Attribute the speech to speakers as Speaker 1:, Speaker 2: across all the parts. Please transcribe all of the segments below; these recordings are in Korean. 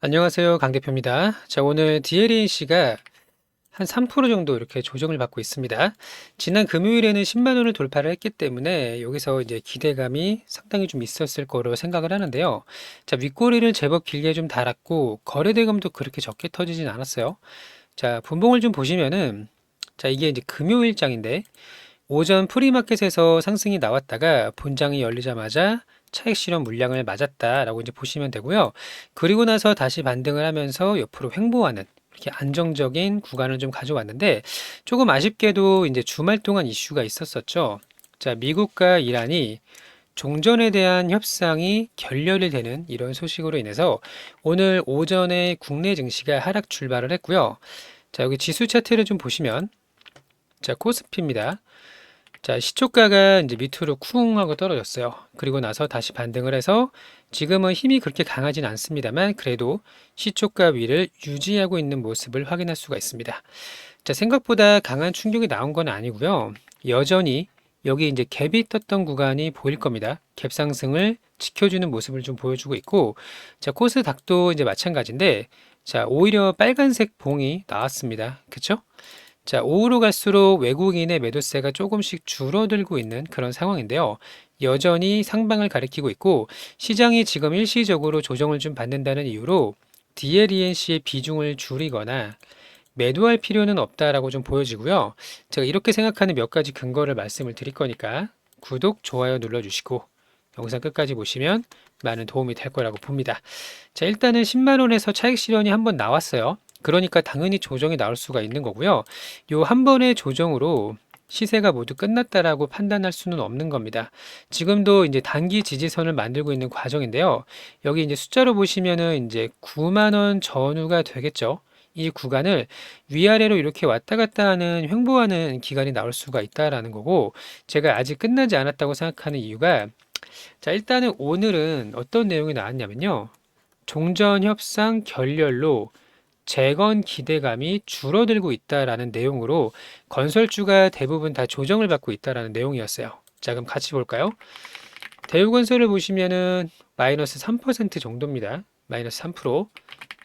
Speaker 1: 안녕하세요. 강 대표입니다. 자, 오늘 DLNC가 한 3% 정도 이렇게 조정을 받고 있습니다. 지난 금요일에는 10만 원을 돌파를 했기 때문에 여기서 이제 기대감이 상당히 좀 있었을 거로 생각을 하는데요. 자, 윗꼬리를 제법 길게 좀 달았고 거래대금도 그렇게 적게 터지진 않았어요. 자, 분봉을 좀 보시면은 자, 이게 이제 금요일장인데 오전 프리마켓에서 상승이 나왔다가 본장이 열리자마자 차익 실현 물량을 맞았다라고 이제 보시면 되고요. 그리고 나서 다시 반등을 하면서 옆으로 횡보하는 이렇게 안정적인 구간을 좀 가져왔는데 조금 아쉽게도 이제 주말 동안 이슈가 있었었죠. 자, 미국과 이란이 종전에 대한 협상이 결렬이 되는 이런 소식으로 인해서 오늘 오전에 국내 증시가 하락 출발을 했고요. 자, 여기 지수 차트를 좀 보시면 자, 코스피입니다. 자, 시초가가 이제 밑으로 쿵 하고 떨어졌어요. 그리고 나서 다시 반등을 해서 지금은 힘이 그렇게 강하진 않습니다만 그래도 시초가 위를 유지하고 있는 모습을 확인할 수가 있습니다. 자, 생각보다 강한 충격이 나온 건 아니고요. 여전히 여기 이제 갭이 떴던 구간이 보일 겁니다. 갭 상승을 지켜주는 모습을 좀 보여주고 있고, 자, 코스닥도 이제 마찬가지인데, 자, 오히려 빨간색 봉이 나왔습니다. 그쵸? 자, 오후로 갈수록 외국인의 매도세가 조금씩 줄어들고 있는 그런 상황인데요. 여전히 상방을 가리키고 있고 시장이 지금 일시적으로 조정을 좀 받는다는 이유로 DLENC의 비중을 줄이거나 매도할 필요는 없다라고 좀 보여지고요. 제가 이렇게 생각하는 몇 가지 근거를 말씀을 드릴 거니까 구독, 좋아요 눌러주시고 영상 끝까지 보시면 많은 도움이 될 거라고 봅니다. 자, 일단은 10만 원에서 차익 실현이 한번 나왔어요. 그러니까 당연히 조정이 나올 수가 있는 거고요. 요 한 번의 조정으로 시세가 모두 끝났다라고 판단할 수는 없는 겁니다. 지금도 이제 단기 지지선을 만들고 있는 과정인데요. 여기 이제 숫자로 보시면은 이제 9만 원 전후가 되겠죠. 이 구간을 위아래로 이렇게 왔다 갔다 하는 횡보하는 기간이 나올 수가 있다라는 거고, 제가 아직 끝나지 않았다고 생각하는 이유가 자, 일단은 오늘은 어떤 내용이 나왔냐면요. 종전 협상 결렬로 재건 기대감이 줄어들고 있다라는 내용으로 건설주가 대부분 다 조정을 받고 있다라는 내용이었어요. 자, 그럼 같이 볼까요? 대우건설을 보시면은 마이너스 3% 정도입니다. 마이너스 3%.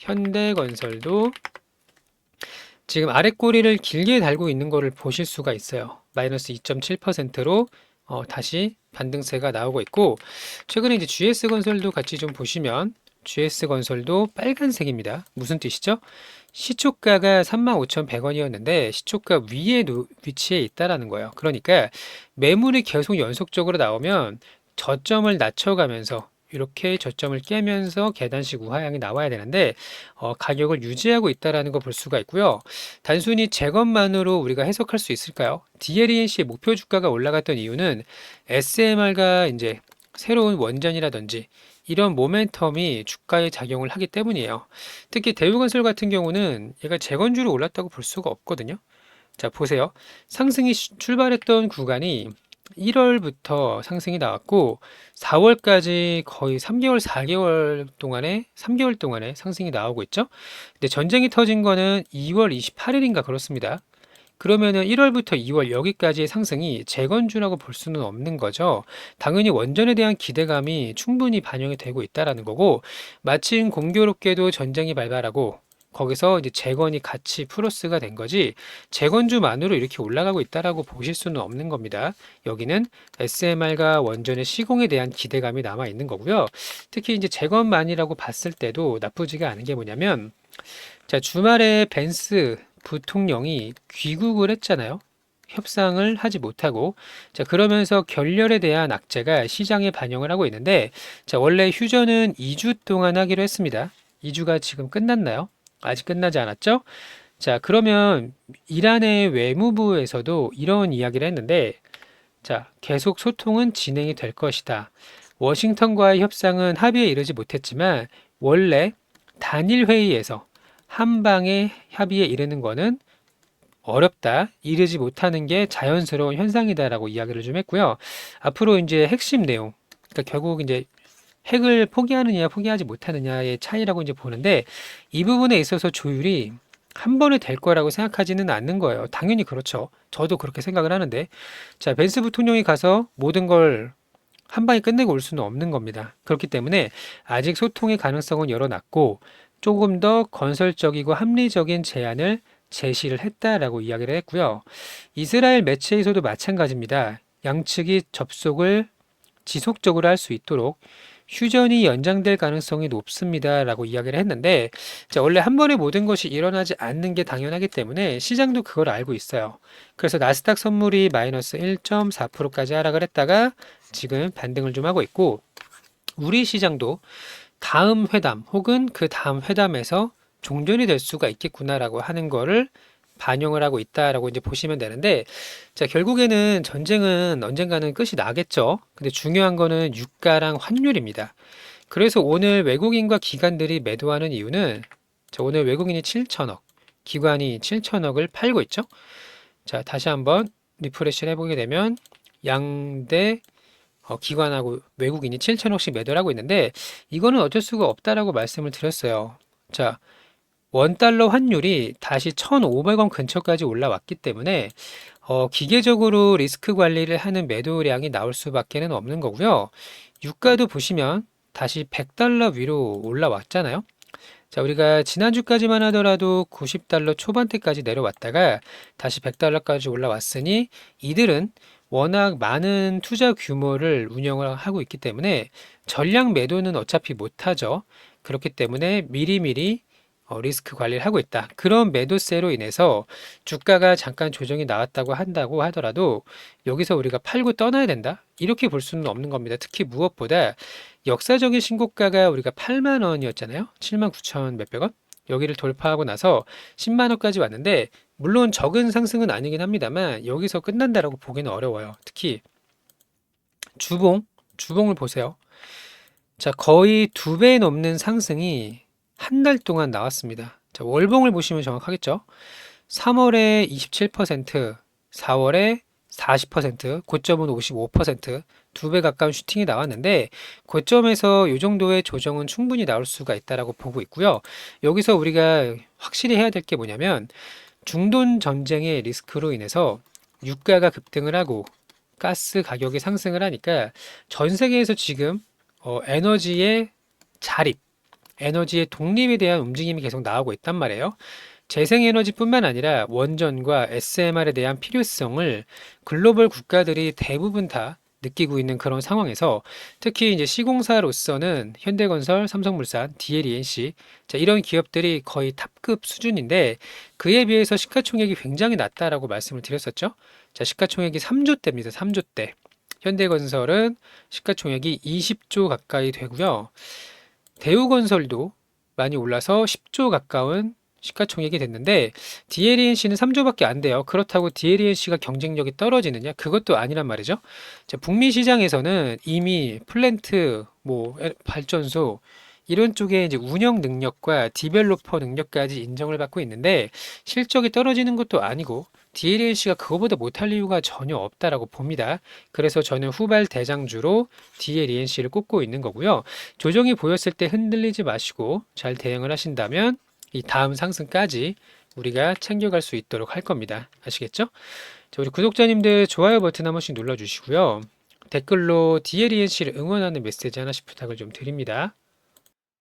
Speaker 1: 현대건설도 지금 아래 꼬리를 길게 달고 있는 거를 보실 수가 있어요. 마이너스 2.7%로 다시 반등세가 나오고 있고, 최근에 이제 GS건설도 같이 좀 보시면 GS건설도 빨간색입니다. 무슨 뜻이죠? 시초가가 35,100원이었는데 시초가 위에 위치해 있다라는 거예요. 그러니까 매물이 계속 연속적으로 나오면 저점을 낮춰가면서 이렇게 저점을 깨면서 계단식 우하향이 나와야 되는데 가격을 유지하고 있다라는 거 볼 수가 있고요. 단순히 재건만으로 우리가 해석할 수 있을까요? DLENC의 목표 주가가 올라갔던 이유는 SMR가 이제 새로운 원전이라든지 이런 모멘텀이 주가에 작용을 하기 때문이에요. 특히 대우건설 같은 경우는 얘가 재건주로 올랐다고 볼 수가 없거든요. 자, 보세요. 상승이 출발했던 구간이 1월부터 상승이 나왔고 4월까지 거의 3개월, 4개월 동안에 3개월 동안에 상승이 나오고 있죠. 근데 전쟁이 터진 거는 2월 28일인가 그렇습니다. 그러면은 1월부터 2월 여기까지의 상승이 재건주라고 볼 수는 없는 거죠. 당연히 원전에 대한 기대감이 충분히 반영이 되고 있다라는 거고, 마침 공교롭게도 전쟁이 발발하고 거기서 이제 재건이 같이 플러스가 된 거지 재건주만으로 이렇게 올라가고 있다라고 보실 수는 없는 겁니다. 여기는 SMR과 원전의 시공에 대한 기대감이 남아 있는 거고요. 특히 이제 재건만이라고 봤을 때도 나쁘지가 않은 게 뭐냐면 자, 주말에 벤스 부통령이 귀국을 했잖아요. 협상을 하지 못하고. 자, 그러면서 결렬에 대한 악재가 시장에 반영을 하고 있는데, 자, 원래 휴전은 2주 동안 하기로 했습니다. 2주가 지금 끝났나요? 아직 끝나지 않았죠? 자, 그러면 이란의 외무부에서도 이런 이야기를 했는데, 자, 계속 소통은 진행이 될 것이다. 워싱턴과의 협상은 합의에 이르지 못했지만, 원래 단일 회의에서 한 방에 협의에 이르는 거는 어렵다, 이르지 못하는 게 자연스러운 현상이다라고 이야기를 좀 했고요. 앞으로 이제 핵심 내용, 그러니까 결국 이제 핵을 포기하느냐, 포기하지 못하느냐의 차이라고 이제 보는데 이 부분에 있어서 조율이 한 번에 될 거라고 생각하지는 않는 거예요. 당연히 그렇죠. 저도 그렇게 생각을 하는데, 자, 벤스 부통령이 가서 모든 걸 한 방에 끝내고 올 수는 없는 겁니다. 그렇기 때문에 아직 소통의 가능성은 열어놨고 조금 더 건설적이고 합리적인 제안을 제시를 했다라고 이야기를 했고요. 이스라엘 매체에서도 마찬가지입니다. 양측이 접속을 지속적으로 할 수 있도록 휴전이 연장될 가능성이 높습니다라고 이야기를 했는데, 자, 원래 한 번에 모든 것이 일어나지 않는 게 당연하기 때문에 시장도 그걸 알고 있어요. 그래서 나스닥 선물이 마이너스 1.4%까지 하락을 했다가 지금 반등을 좀 하고 있고, 우리 시장도 다음 회담 혹은 그 다음 회담에서 종전이 될 수가 있겠구나라고 하는 거를 반영을 하고 있다라고 이제 보시면 되는데, 자, 결국에는 전쟁은 언젠가는 끝이 나겠죠. 근데 중요한 거는 유가랑 환율입니다. 그래서 오늘 외국인과 기관들이 매도하는 이유는, 자, 오늘 외국인이 7천억, 기관이 7천억을 팔고 있죠. 자, 다시 한번 리프레시를 해보게 되면 양대 기관하고 외국인이 7천억씩 매도를 하고 있는데, 이거는 어쩔 수가 없다라고 말씀을 드렸어요. 자, 원달러 환율이 다시 1,500원 근처까지 올라왔기 때문에 기계적으로 리스크 관리를 하는 매도량이 나올 수밖에는 없는 거고요. 유가도 보시면 다시 100달러 위로 올라왔잖아요. 자, 우리가 지난주까지만 하더라도 90달러 초반대까지 내려왔다가 다시 100달러까지 올라왔으니, 이들은 워낙 많은 투자 규모를 운영을 하고 있기 때문에 전량 매도는 어차피 못하죠. 그렇기 때문에 미리미리 리스크 관리를 하고 있다. 그런 매도세로 인해서 주가가 잠깐 조정이 나왔다고 한다고 하더라도 여기서 우리가 팔고 떠나야 된다? 이렇게 볼 수는 없는 겁니다. 특히 무엇보다 역사적인 신고가가 우리가 8만 원이었잖아요. 7만 9천 몇백 원? 여기를 돌파하고 나서 10만 원까지 왔는데, 물론 적은 상승은 아니긴 합니다만 여기서 끝난다라고 보기는 어려워요. 특히 주봉을 보세요. 자, 거의 2배 넘는 상승이 한 달 동안 나왔습니다. 자, 월봉을 보시면 정확하겠죠? 3월에 27%, 4월에 40%, 고점은 55%, 2배 가까운 슈팅이 나왔는데, 고점에서 이 정도의 조정은 충분히 나올 수가 있다라고 보고 있고요. 여기서 우리가 확실히 해야 될 게 뭐냐면, 중동 전쟁의 리스크로 인해서 유가가 급등을 하고 가스 가격이 상승을 하니까 전 세계에서 지금 에너지의 자립, 에너지의 독립에 대한 움직임이 계속 나오고 있단 말이에요. 재생에너지뿐만 아니라 원전과 SMR에 대한 필요성을 글로벌 국가들이 대부분 다 느끼고 있는 그런 상황에서, 특히 이제 시공사로서는 현대건설, 삼성물산, DLENC, 자, 이런 기업들이 거의 탑급 수준인데, 그에 비해서 시가총액이 굉장히 낮다라고 말씀을 드렸었죠. 자, 시가총액이 3조대입니다. 3조대. 현대건설은 시가총액이 20조 가까이 되고요. 대우건설도 많이 올라서 10조 가까운 시가총액이 됐는데, DLENC는 3조밖에 안 돼요. 그렇다고 DLENC가 경쟁력이 떨어지느냐? 그것도 아니란 말이죠. 자, 북미 시장에서는 이미 플랜트, 발전소 이런 쪽에 이제 운영 능력과 디벨로퍼 능력까지 인정을 받고 있는데, 실적이 떨어지는 것도 아니고 DLENC가 그거보다 못할 이유가 전혀 없다라고 봅니다. 그래서 저는 후발 대장주로 DLENC를 꼽고 있는 거고요. 조정이 보였을 때 흔들리지 마시고 잘 대응을 하신다면 이 다음 상승까지 우리가 챙겨갈 수 있도록 할 겁니다. 아시겠죠? 자, 우리 구독자님들 좋아요 버튼 한 번씩 눌러주시고요. 댓글로 DLENC를 응원하는 메시지 하나씩 부탁을 좀 드립니다.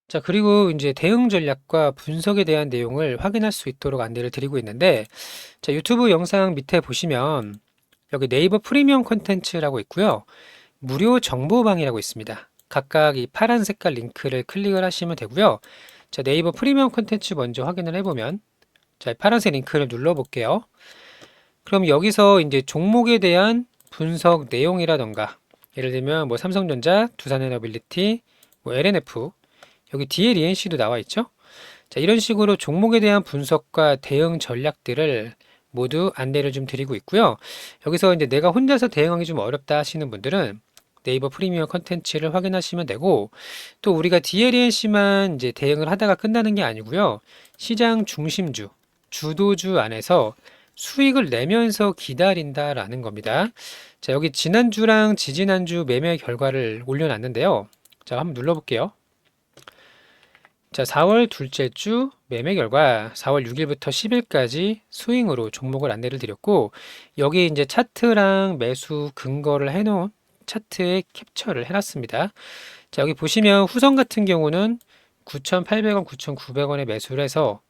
Speaker 1: 자, 그리고 이제 대응 전략과 분석에 대한 내용을 확인할 수 있도록 안내를 드리고 있는데, 자, 유튜브 영상 밑에 보시면 여기 네이버 프리미엄 콘텐츠라고 있고요. 무료 정보방이라고 있습니다. 각각 이 파란 색깔 링크를 클릭을 하시면 되고요. 자, 네이버 프리미엄 콘텐츠 먼저 확인을 해보면, 자, 파란색 링크를 눌러볼게요. 그럼 여기서 이제 종목에 대한 분석 내용이라던가, 예를 들면 삼성전자, 두산에너빌리티, LNF, 여기 DLENC도 나와 있죠. 자, 이런 식으로 종목에 대한 분석과 대응 전략들을 모두 안내를 좀 드리고 있고요. 여기서 이제 내가 혼자서 대응하기 좀 어렵다 하시는 분들은 네이버 프리미엄 컨텐츠를 확인하시면 되고, 또 우리가 DLENC만 이제 대응을 하다가 끝나는 게 아니고요. 시장 중심주, 주도주 안에서 수익을 내면서 기다린다라는 겁니다. 자, 여기 지난주랑 지지난주 매매 결과를 올려놨는데요. 자, 한번 눌러볼게요. 자, 4월 둘째 주 매매 결과 4월 6일부터 10일까지 스윙으로 종목을 안내를 드렸고, 여기 이제 차트랑 매수 근거를 해놓은 차트에 캡처를 해놨습니다. 자, 여기 보시면 후성 같은 경우는 9,800원, 9,900원에 매수를 해서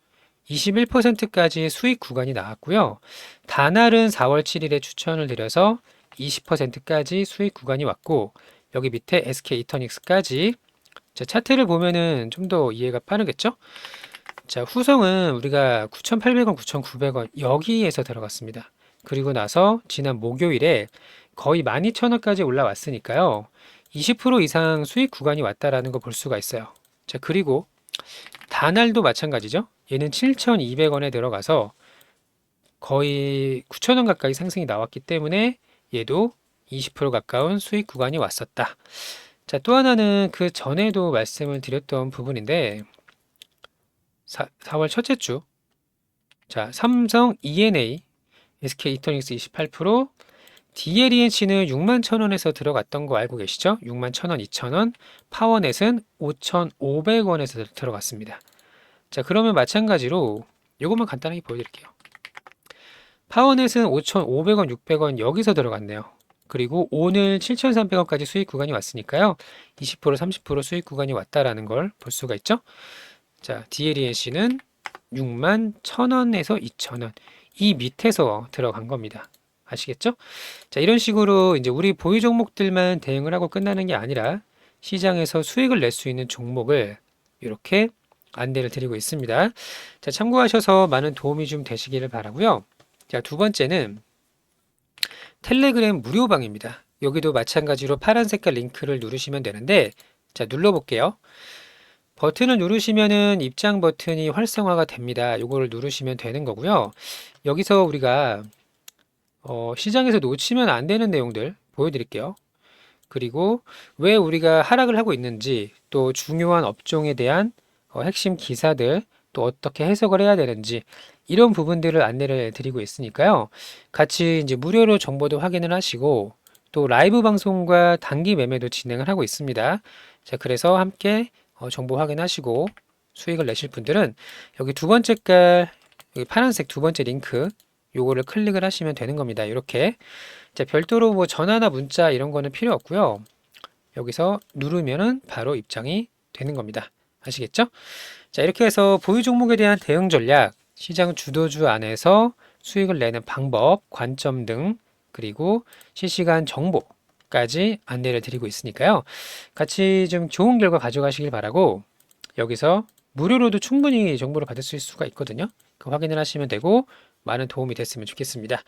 Speaker 1: 21%까지 수익 구간이 나왔고요. 다날은 4월 7일에 추천을 드려서 20%까지 수익 구간이 왔고, 여기 밑에 SK 이터닉스까지. 자, 차트를 보면은 좀 더 이해가 빠르겠죠? 자, 후성은 우리가 9,800원, 9,900원 여기에서 들어갔습니다. 그리고 나서 지난 목요일에 거의 12,000원까지 올라왔으니까요. 20% 이상 수익 구간이 왔다라는 거 볼 수가 있어요. 자, 그리고 다날도 마찬가지죠. 얘는 7,200원에 들어가서 거의 9,000원 가까이 상승이 나왔기 때문에 얘도 20% 가까운 수익 구간이 왔었다. 자, 또 하나는 그 전에도 말씀을 드렸던 부분인데 4월 첫째 주. 자, 삼성 ENA, SK 이터닉스 28%, DLENC는 61,000원에서 들어갔던 거 알고 계시죠? 61,000원, 2,000원, 파워넷은 5,500원에서 들어갔습니다. 자, 그러면 마찬가지로 이것만 간단하게 보여드릴게요. 파워넷은 5,500원, 600원 여기서 들어갔네요. 그리고 오늘 7,300원까지 수익 구간이 왔으니까요. 20%, 30% 수익 구간이 왔다라는 걸 볼 수가 있죠. 자, DLENC는 61,000원에서 2,000원 이 밑에서 들어간 겁니다. 아시겠죠? 자, 이런 식으로 이제 우리 보유 종목들만 대응을 하고 끝나는 게 아니라 시장에서 수익을 낼 수 있는 종목을 이렇게 안내를 드리고 있습니다. 자, 참고하셔서 많은 도움이 좀 되시기를 바라고요. 자, 두 번째는 텔레그램 무료방입니다. 여기도 마찬가지로 파란 색깔 링크를 누르시면 되는데, 자, 눌러볼게요. 버튼을 누르시면은 입장 버튼이 활성화가 됩니다. 요거를 누르시면 되는 거고요. 여기서 우리가 시장에서 놓치면 안 되는 내용들 보여드릴게요. 그리고 왜 우리가 하락을 하고 있는지, 또 중요한 업종에 대한 핵심 기사들, 또 어떻게 해석을 해야 되는지 이런 부분들을 안내를 드리고 있으니까요. 같이 이제 무료로 정보도 확인을 하시고 또 라이브 방송과 단기 매매도 진행을 하고 있습니다. 자, 그래서 함께 정보 확인하시고 수익을 내실 분들은 여기 두 번째 깔 여기 파란색 두 번째 링크 요거를 클릭을 하시면 되는 겁니다. 이렇게. 자, 별도로 뭐 전화나 문자 이런 거는 필요 없고요. 여기서 누르면은 바로 입장이 되는 겁니다. 아시겠죠? 자, 이렇게 해서 보유 종목에 대한 대응 전략, 시장 주도주 안에서 수익을 내는 방법, 관점 등 그리고 실시간 정보까지 안내를 드리고 있으니까요. 같이 좀 좋은 결과 가져가시길 바라고 여기서 무료로도 충분히 정보를 받을 수가 있거든요. 그 확인을 하시면 되고 많은 도움이 됐으면 좋겠습니다.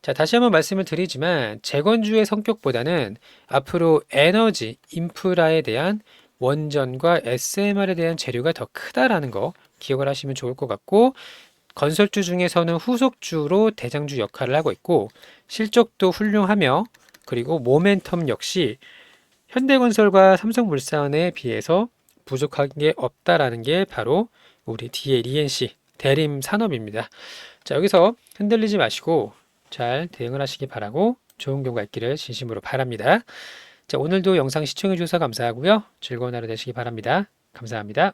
Speaker 1: 자, 다시 한번 말씀을 드리지만 재건주의 성격보다는 앞으로 에너지, 인프라에 대한 원전과 SMR에 대한 재료가 더 크다라는 거 기억을 하시면 좋을 것 같고 건설주 중에서는 후속주로 대장주 역할을 하고 있고 실적도 훌륭하며 그리고 모멘텀 역시 현대건설과 삼성물산에 비해서 부족한 게 없다라는 게 바로 우리 DLENC 대림 산업입니다. 자, 여기서 흔들리지 마시고 잘 대응을 하시기 바라고 좋은 경우가 있기를 진심으로 바랍니다. 자, 오늘도 영상 시청해 주셔서 감사하고요. 즐거운 하루 되시기 바랍니다. 감사합니다.